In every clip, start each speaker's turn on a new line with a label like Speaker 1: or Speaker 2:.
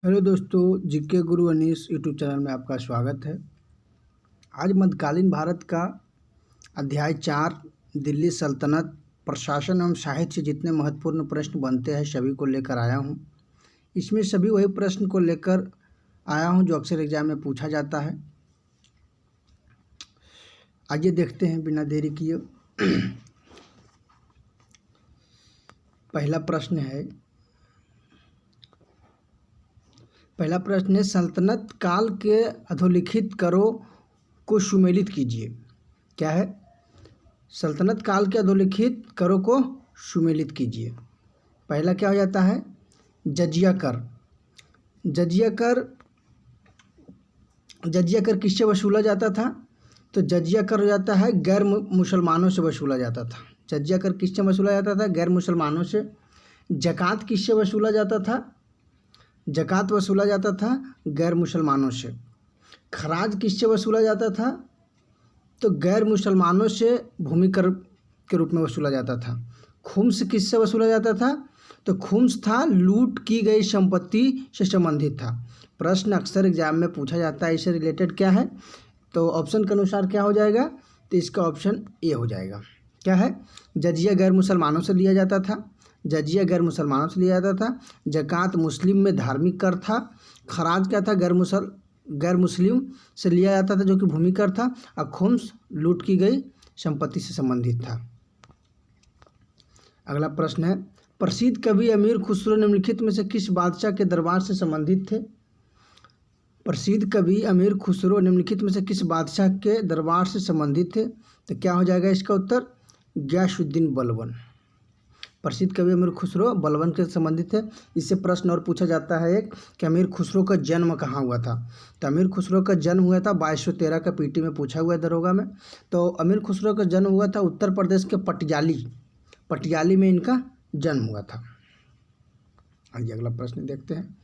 Speaker 1: Hello दोस्तों, GK गुरु Anees YouTube channel में आपका स्वागत है। आज मध्यकालीन भारत का अध्याय 4 दिल्ली सल्तनत, प्रशासन एवं साहित्य से जितने महत्वपूर्ण प्रश्न बनते हैं सभी को लेकर आया हूँ। इसमें सभी वही प्रश्न को लेकर आया हूँ जो अक्सर एग्जाम में पूछा जाता है। आइए देखते हैं बिना देरी किए। पहला प्रश्न है सल्तनत काल के अधोलिखित करों को सुमेलित कीजिए। क्या है? सल्तनत काल के अधोलिखित करों को सुमेलित कीजिए। पहला क्या हो जाता है? जजिया कर। जजिया कर किससे वसूला जाता था? तो जजिया कर हो जाता है गैर मुसलमानों से वसूला जाता था। जजिया कर किससे वसूला जाता था? गैर मुसलमानों से। ज़कात किससे वसूला जाता था? ज़कात वसूला जाता था गैर मुसलमानों से। खराज किससे वसूला जाता था? तो गैर मुसलमानों से भूमि कर के रूप में वसूला जाता था। खुम्स किससे वसूला जाता था? तो खुम्स था लूट की गई संपत्ति से संबंधित था। प्रश्न अक्सर एग्जाम में पूछा जाता है, इससे रिलेटेड क्या है? तो ऑप्शन के अनुसार क्या हो जाएगा? तो इसका ऑप्शन ए हो जाएगा। क्या है? जजिया गैर मुसलमानों से लिया जाता था। जजिया गैर मुसलमानों से लिया जाता था। ज़कात मुस्लिम में धार्मिक कर था। खराज क्या था? गैर मुस्लिम से लिया जाता था जो कि भूमि कर था। और खुम्स लूट की गई संपत्ति से संबंधित था। अगला प्रश्न है, प्रसिद्ध कवि अमीर खुसरो निम्नलिखित में से किस बादशाह के दरबार से संबंधित थे? प्रसिद्ध कवि अमीर खुसरो निम्नलिखित में से किस बादशाह के दरबार से संबंधित थे? तो क्या हो जाएगा इसका उत्तर? गयासुद्दीन बलबन। प्रसिद्ध कवि अमीर खुसरो बलबन के संबंधित थे। इससे प्रश्न और पूछा जाता है एक कि अमीर खुसरो का जन्म कहाँ हुआ था? तो अमीर खुसरो का जन्म हुआ था 2213 का पीटी में पूछा हुआ है दरोगा में। तो अमीर खुसरो का जन्म हुआ था उत्तर प्रदेश के पटियाली में इनका जन्म हुआ था। आइए अगला प्रश्न देखते हैं।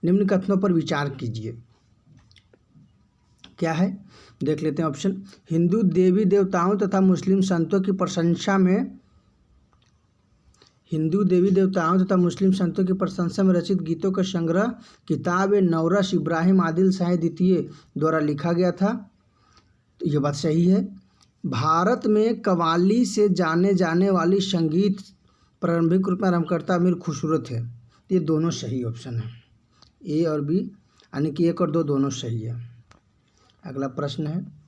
Speaker 1: निम्न कथनों पर विचार कीजिए। क्या है? देख लेते हैं ऑप्शन। हिंदू देवी देवताओं तथा मुस्लिम संतों की प्रशंसा में रचित गीतों का संग्रह किताब नवरस इब्राहिम आदिल शाह द्वितीय द्वारा लिखा गया था। तो ये बात सही है। भारत में कव्वाली से जाने जाने वाली संगीत प्रारंभिक रूप में आरंभकर्ता अमीर खुसरो थे। ये दोनों सही ऑप्शन है, ए और बी, यानी कि 1 और 2 दोनों सही है। अगला प्रश्न है,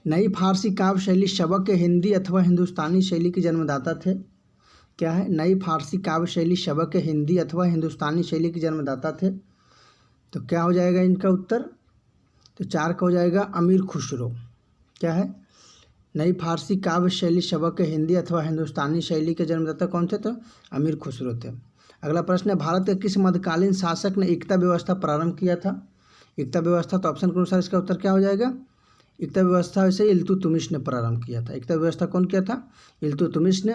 Speaker 1: नई फारसी काव्य शैली शबक हिंदी अथवा हिंदुस्तानी शैली के जन्मदाता थे। क्या है? नई फारसी काव्य शैली शबक हिंदी अथवा हिंदुस्तानी शैली के जन्मदाता थे। तो क्या हो जाएगा इनका उत्तर? तो 4 का हो जाएगा अमीर खुसरो। क्या है? नई फारसी काव्य शैली शबक हिंदी अथवा हिंदुस्तानी शैली के जन्मदाता कौन थे? तो अमीर खुसरो थे। अगला प्रश्न है, भारत के किस मध्यकालीन शासक ने एकता व्यवस्था प्रारंभ किया था? एकता व्यवस्था, तो ऑप्शन के अनुसार इसका उत्तर क्या हो जाएगा? एकता व्यवस्था वैसे इल्तुतमिश ने प्रारंभ किया था। एकता व्यवस्था कौन किया था? इल्तुतमिश ने।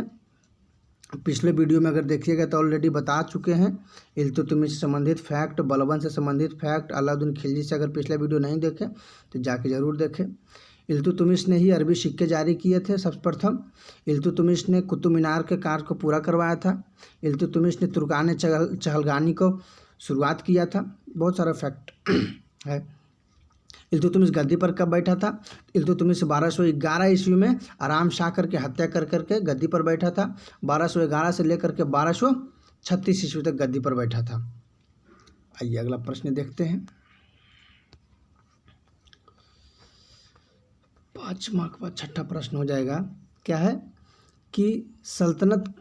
Speaker 1: पिछले वीडियो में अगर देखिएगा तो ऑलरेडी बता चुके हैं इल्तुतमिश से संबंधित फैक्ट, बलबन से संबंधित फैक्ट, अलाउद्दीन खिलजी से अगर पिछला वीडियो नहीं देखें तो जाके ज़रूर देखें। इल्तुतमिश ने ही अरबी सिक्के जारी किए थे सर्वप्रथम। इल्तुतमिश ने कुतुब मीनार के कार्य को पूरा करवाया था। इल्तुतमिश ने तुर्कान चहलगानी को शुरुआत किया था। बहुत सारा फैक्ट है। इल्तुतमिश गद्दी पर कब बैठा था? इल्तुतमिश 1211 ईस्वी में आराम शाह करके हत्या कर करके गद्दी पर बैठा था। 1211 से लेकर के 1236 ईस्वी तक गद्दी पर बैठा था। आइए अगला प्रश्न देखते हैं। 5 मार्क का 6ठा प्रश्न हो जाएगा। क्या है कि सल्तनत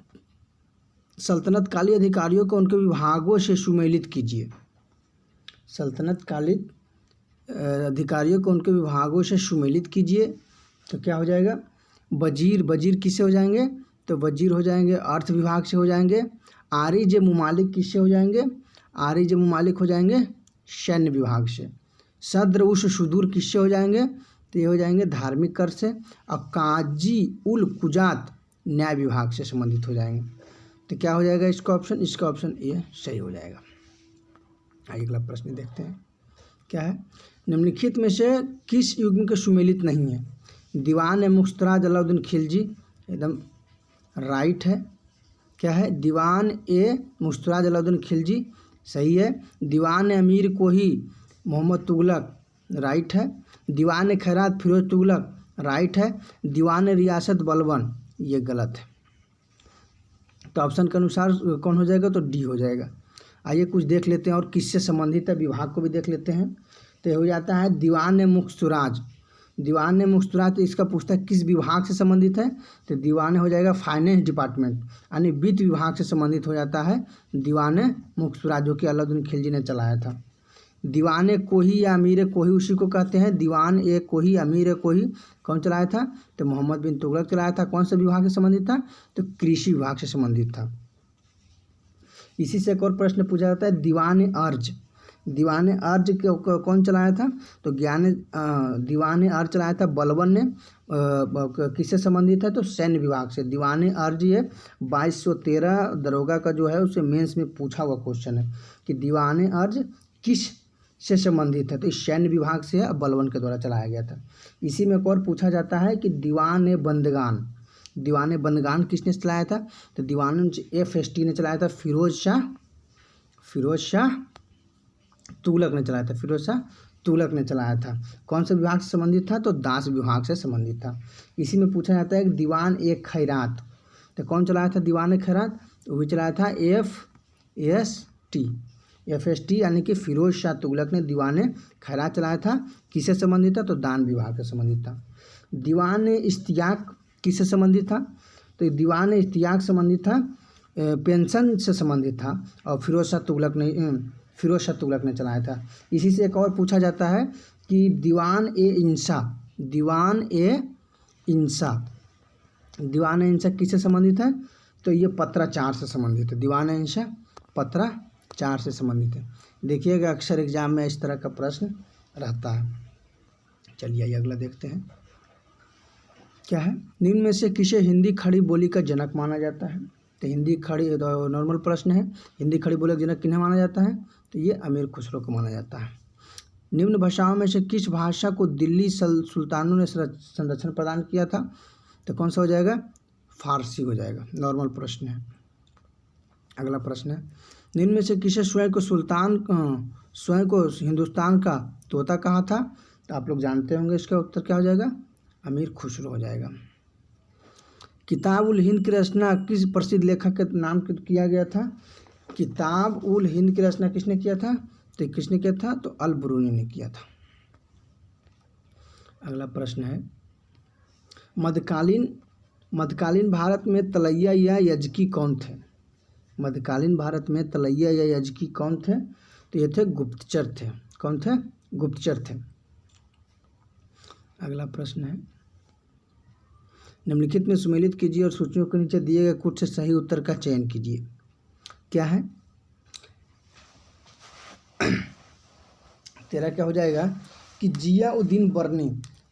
Speaker 1: कालीन अधिकारियों को उनके विभागों से सुमेलित कीजिए। सल्तनत कालीन अधिकारियों को उनके विभागों से सुमेलित कीजिए। तो क्या हो जाएगा? वजीर किससे हो जाएंगे? तो वजीर हो जाएंगे अर्थ विभाग से हो जाएंगे। आरिज मुमालिक किससे हो जाएंगे? आरिज मुमालिक हो जाएंगे सैन्य विभाग से। सद्र उस सुदूर किससे हो जाएंगे? तो ये हो जाएंगे धार्मिक कर से। और काजी उल कुजात न्याय विभाग से संबंधित हो जाएंगे। तो क्या हो जाएगा इसका ऑप्शन? इसका ऑप्शन ए सही हो जाएगा। आइए अगला प्रश्न देखते हैं। क्या है? निम्नलिखित में से किस युग के सुमेलित नहीं है? दीवान मुख्तराज अलाउद्दीन खिलजी एकदम राइट है। क्या है? दीवान ए मुस्तफा जलालुद्दीन खिलजी, सही है। दीवान अमीर कोही मोहम्मद तुगलक, राइट है। दीवान खैरात फिरोज तुगलक, राइट है। दीवान रियासत बलबन, ये गलत है। तो ऑप्शन के अनुसार कौन हो जाएगा? तो डी हो जाएगा। आइए कुछ देख लेते हैं और किससे संबंधित है, विभाग को भी देख लेते हैं। तो ये हो जाता है दीवान मुख्तराज। दीवान मुख्तराज, तो इसका पूछता है किस विभाग से संबंधित है? तो दीवान हो जाएगा फाइनेंस डिपार्टमेंट, यानी वित्त विभाग से संबंधित हो जाता है दीवान मुख्तराज, जो कि अलाउद्दीन खिलजी ने चलाया था। दीवान कोही या अमीर कोही उसी को कहते हैं। दीवान ए कोही अमीर कोही कौन चलाया था? तो मोहम्मद बिन तुगलक चलाया था। कौन से विभाग से संबंधित था? तो कृषि विभाग से संबंधित था। इसी से एक और प्रश्न पूछा जाता है, दीवान अर्ज। दीवान अर्ज कौन चलाया था? तो दीवान अर्ज चलाया था बलबन ने। किससे संबंधित है? तो सैन्य विभाग से। दीवान अर्ज ये 2213 दरोगा का जो है उससे मेंस में पूछा हुआ क्वेश्चन है कि दीवान अर्ज किस से संबंधित है? तो इस सैन्य विभाग से है, बलबन के द्वारा चलाया गया था। इसी में एक और पूछा जाता है कि दीवान बंदगान। दीवान बंदगान किसने चलाया था? तो दीवान FST ने चलाया था, फिरोज शाह तुगलक ने चलाया था। फिरोज शाह तुगलक ने चलाया था। कौन से विभाग से संबंधित था? तो दास विभाग से संबंधित था। इसी में पूछा जाता है कि दीवान खैरात, तो कौन चलाया था दीवान खैरात? वो भी चलाया था FST, यानी कि फिरोज शाह तुगलक ने दीवान खैरात चलाया था। किससे संबंधित था? तो दान विभाग से संबंधित था। दीवान इश्तियाक किससे संबंधित था? तो दीवान इश्तियाक संबंधित था पेंशन से संबंधित था, और फिरोज शाह तुगलक ने चलाया था। इसी से एक और पूछा जाता है कि दीवान इंसा किससे संबंधित है? तो ये पत्राचार से संबंधित है। दीवान इंसा पत्राचार से संबंधित है। देखिएगा अक्सर एग्जाम में इस तरह का प्रश्न रहता है। चलिए आइए अगला देखते हैं क्या है। निम्न में से किसे हिंदी खड़ी बोली का जनक माना जाता है? तो हिंदी खड़ी, तो नॉर्मल प्रश्न है, हिंदी खड़ी बोली का जनक किन्हें माना जाता है? तो ये अमीर खुसरो को माना जाता है। निम्न भाषाओं में से किस भाषा को दिल्ली सुल्तानों ने संरक्षण प्रदान किया था? तो कौन सा हो जाएगा? फारसी हो जाएगा। नॉर्मल प्रश्न है। अगला प्रश्न है, निम्न में से किसे स्वयं को हिंदुस्तान का तोता कहा था? तो आप लोग जानते होंगे, इसका उत्तर क्या हो जाएगा? अमीर खुसरो हो जाएगा। किताब उल हिंद की रचना किस प्रसिद्ध लेखक के नाम किया गया था? किताब उल हिंद की रचना किसने किया था? तो किसने किया था? तो अल बरूनी ने किया था। अगला प्रश्न है, मध्यकालीन भारत में तलैया या यजकी कौन थे? मध्यकालीन भारत में तलैया या यजकी कौन थे? तो ये थे गुप्तचर थे। कौन थे? गुप्तचर थे। अगला प्रश्न है, निम्नलिखित में सुमेलित कीजिए और सूचियों के नीचे दिए गए कुछ से सही उत्तर का चयन कीजिए। क्या है? तेरा क्या हो जाएगा कि जियाउद्दीन बर्नी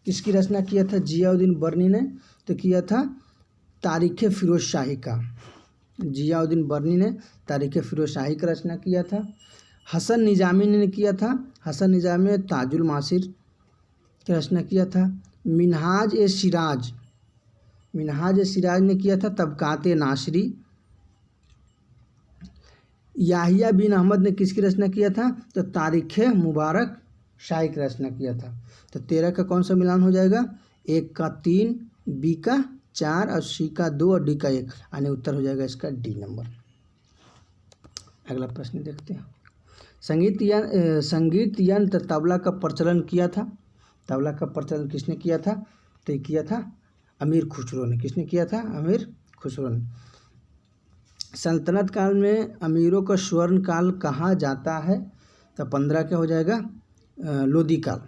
Speaker 1: किसकी रचना किया था? जियाउद्दीन बर्नी ने तो किया था तारीख़ फिरोज शाही का। जियाउद्दीन बर्नी ने तारीख़ फिरोज शाही का रचना किया था। हसन निजामी ने किया था, हसन निजामी ने ताजुल मासिर की रचना किया था। मिनहाज ए सिराज ने किया था तबकात नासरी। याहिया बिन अहमद ने किसकी रचना किया था? तो तारीख़ मुबारक शाही की रचना किया था। तो 13 का कौन सा मिलान हो जाएगा? 1 का 3, बी का 4 और सी का 2 और डी का 1, यानी उत्तर हो जाएगा इसका डी नंबर। अगला प्रश्न देखते हैं, संगीत यंत्र तबला का प्रचलन किया था? तबला का प्रचलन किसने किया था? तो किया था अमीर खुसरो ने। किसने किया था? अमीर खुसरो ने। सल्तनत काल में अमीरों का स्वर्ण काल कहा जाता है? तो 15 क्या हो जाएगा? लोधी काल।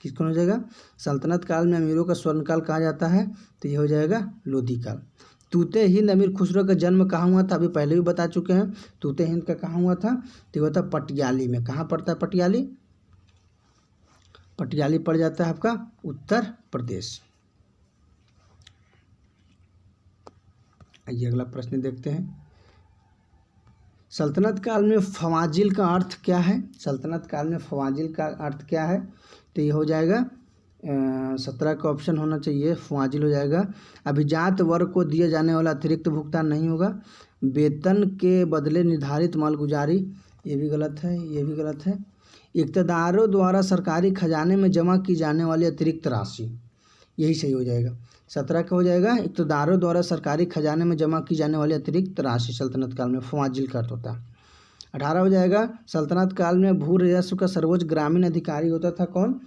Speaker 1: किसको हो जाएगा? सल्तनत काल में अमीरों का स्वर्ण काल कहा जाता है, तो ये हो जाएगा लोधी काल। तूते हिंद अमीर खुसरो का जन्म कहाँ हुआ था? अभी पहले भी बता चुके हैं। तूते हिंद का कहाँ हुआ था? तो हुआ था पटियाली में। कहाँ पड़ता है पटियाली? पटियाली पड़ जाता है आपका उत्तर प्रदेश। आइए अगला प्रश्न देखते हैं, सल्तनत काल में फवाजिल का अर्थ क्या है? सल्तनत काल में फवाजिल का अर्थ क्या है? तो ये हो जाएगा 17 का ऑप्शन होना चाहिए, फवाजिल हो जाएगा। अभिजात वर्ग को दिए जाने वाला अतिरिक्त भुगतान नहीं होगा। वेतन के बदले निर्धारित मालगुजारी, ये भी गलत है, ये भी गलत है। इक़्तिदारों द्वारा सरकारी खजाने में जमा की जाने वाली अतिरिक्त राशि, यही सही हो जाएगा। 17 का हो जाएगा इक़्तिदारों द्वारा सरकारी खजाने में जमा की जाने वाली अतिरिक्त राशि सल्तनत काल में फवाजिल का अर्थ होता है। 18 हो जाएगा सल्तनत काल में भू राजस्व का सर्वोच्च ग्रामीण अधिकारी होता था कौन?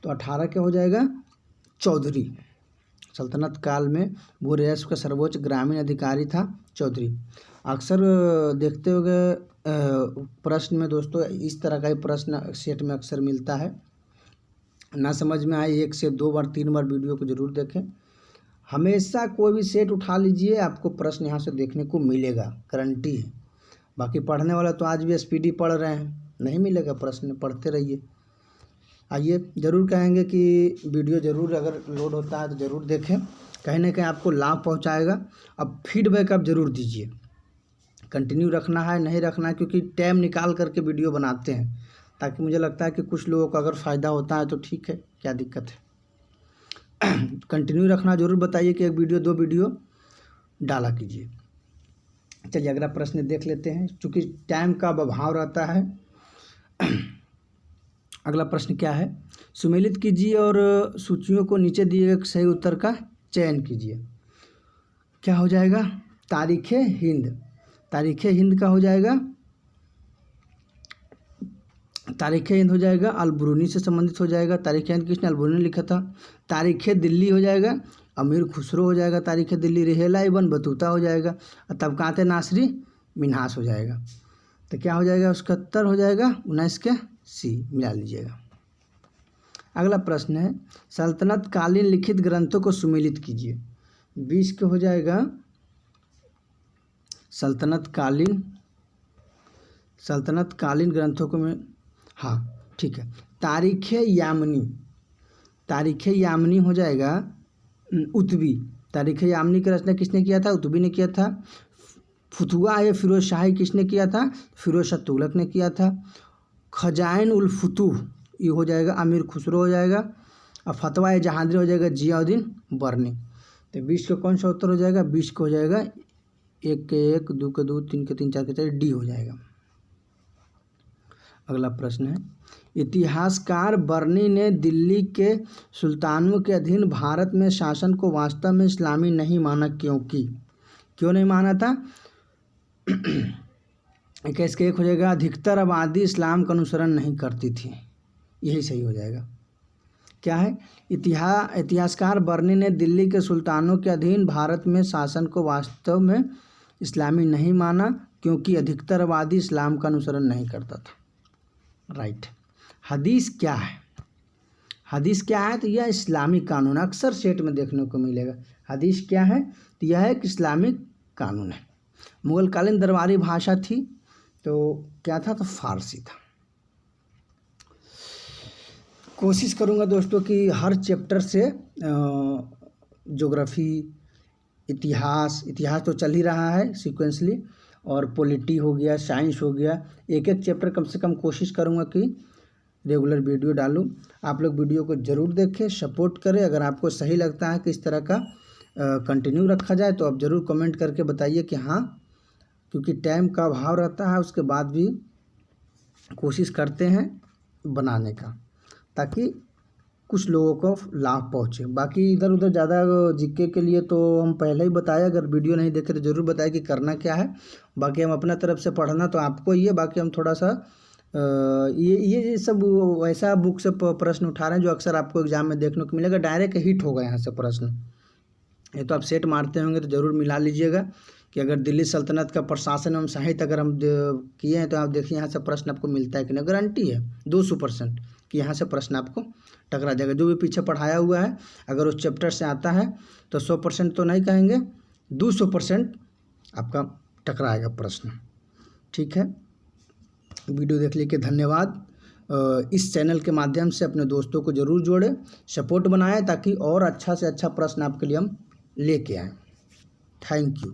Speaker 1: तो 18 क्या हो जाएगा? चौधरी। सल्तनत काल में भू राजस्व का सर्वोच्च ग्रामीण अधिकारी था चौधरी। अक्सर देखते होंगे प्रश्न में दोस्तों इस तरह का ही प्रश्न सेट में अक्सर मिलता है। ना समझ में आए 1 से 2 बार 3 बार वीडियो को ज़रूर देखें। हमेशा कोई भी सेट उठा लीजिए, आपको प्रश्न यहाँ से देखने को मिलेगा, गारंटी है। बाकी पढ़ने वाला तो आज भी स्पीडी पढ़ रहे हैं, नहीं मिलेगा प्रश्न, पढ़ते रहिए। आइए, ज़रूर कहेंगे कि वीडियो ज़रूर अगर लोड होता है तो ज़रूर देखें, कहीं ना कहीं आपको लाभ पहुँचाएगा। अब फीडबैक आप ज़रूर दीजिए, कंटिन्यू रखना है नहीं रखना है, क्योंकि टाइम निकाल करके वीडियो बनाते हैं, ताकि मुझे लगता है कि कुछ लोगों को अगर फ़ायदा होता है तो ठीक है, क्या दिक्कत है। कंटिन्यू रखना, ज़रूर बताइए कि 1 वीडियो 2 वीडियो डाला कीजिए। चलिए अगला प्रश्न देख लेते हैं, चूँकि टाइम का अभाव रहता है। अगला प्रश्न क्या है? सुमेलित कीजिए और सूचियों को नीचे दिए गए सही उत्तर का चयन कीजिए। क्या हो जाएगा? तारीख़ हिंद। तारीख़ हिंद का हो जाएगा, तारीख़ हिंद हो जाएगा, अलबरूनी से संबंधित हो जाएगा। तारीख़ हिंद किसने? अलबरूनी ने लिखा था। तारीख़ दिल्ली हो जाएगा, अमीर खुसरो हो जाएगा। तारीख़ दिल्ली रिहेला इब्न बतूता हो जाएगा। और तबक़ात नासरी मिन्हास हो जाएगा। तो क्या हो जाएगा? 71 हो जाएगा, 19 के सी मिला लीजिएगा। अगला प्रश्न है सल्तनत कालीन लिखित ग्रंथों को सुमेलित कीजिए। 20 के हो जाएगा सल्तनत कालीन ग्रंथों को में, हाँ ठीक है। तारीख़ यामनी हो जाएगा उतबी। तारीख़ यामनी की रचना किसने किया था? उतबी ने किया था। फुतुआ ए फिरोज शाही किसने किया था? फिरोज शाह तुगलक ने किया था। खजाइन उल फुतूह ये हो जाएगा अमीर खुसरो हो जाएगा। और फतवा ए जहांगीर हो जाएगा जियाउद्दीन बर्नी। तो 20 का कौन सा उत्तर हो जाएगा? 20 का हो जाएगा 1 के 1, 2 के 2, 3 के 3, 4 के 4, डी हो जाएगा। अगला प्रश्न है इतिहासकार बर्नी ने दिल्ली के सुल्तानों के अधीन भारत में शासन को वास्तव में इस्लामी नहीं माना, क्यों नहीं माना था? 21 के 1 हो जाएगा अधिकतर आबादी इस्लाम का अनुसरण नहीं करती थी, यही सही हो जाएगा। क्या है? इतिहासकार बर्नी ने दिल्ली के सुल्तानों के अधीन भारत में शासन को वास्तव में इस्लामी नहीं माना क्योंकि अधिकतर आबादी इस्लाम का अनुसरण नहीं करता था। राइट। हदीस क्या है? हदीस क्या है? तो यह इस्लामिक कानून, अक्सर सेट में देखने को मिलेगा। हदीस क्या है? तो यह एक इस्लामिक कानून है। मुगल कालीन दरबारी भाषा थी, तो क्या था? तो फारसी था। कोशिश करूँगा दोस्तों कि हर चैप्टर से ज्योग्राफी, इतिहास तो चल ही रहा है सीक्वेंसली, और पॉलिटी हो गया, साइंस हो गया, एक चैप्टर कम से कम कोशिश करूँगा कि रेगुलर वीडियो डालूँ। आप लोग वीडियो को ज़रूर देखें, सपोर्ट करें। अगर आपको सही लगता है कि इस तरह का कंटिन्यू रखा जाए तो आप ज़रूर कमेंट करके बताइए कि हाँ, क्योंकि टाइम का अभाव रहता है, उसके बाद भी कोशिश करते हैं बनाने का, ताकि कुछ लोगों को लाभ पहुँचे। बाकी इधर उधर ज़्यादा जीके के लिए तो हम पहले ही बताया, अगर वीडियो नहीं देखे तो ज़रूर बताया कि करना क्या है। बाकी हम अपना तरफ से पढ़ना तो आपको ही है, बाकी हम थोड़ा सा ये सब वैसा बुक से प्रश्न उठा रहे हैं जो अक्सर आपको एग्जाम में देखने को मिलेगा। डायरेक्ट हिट होगा यहाँ से प्रश्न। ये तो आप सेट मारते होंगे तो ज़रूर मिला लीजिएगा कि अगर दिल्ली सल्तनत का प्रशासन एवं साहित्य अगर हम किए हैं तो आप देखिए यहाँ से प्रश्न आपको मिलता है कि नहीं। गारंटी है 200% कि यहाँ से प्रश्न आपको टकरा जाएगा। जो भी पीछे पढ़ाया हुआ है अगर उस चैप्टर से आता है तो 100% तो नहीं कहेंगे, 200% आपका टकराएगा प्रश्न। ठीक है, वीडियो देखने के धन्यवाद। इस चैनल के माध्यम से अपने दोस्तों को ज़रूर जोड़ें, सपोर्ट बनाएं, ताकि और अच्छा से अच्छा प्रश्न आपके लिए हम लेके आएँ। Thank you.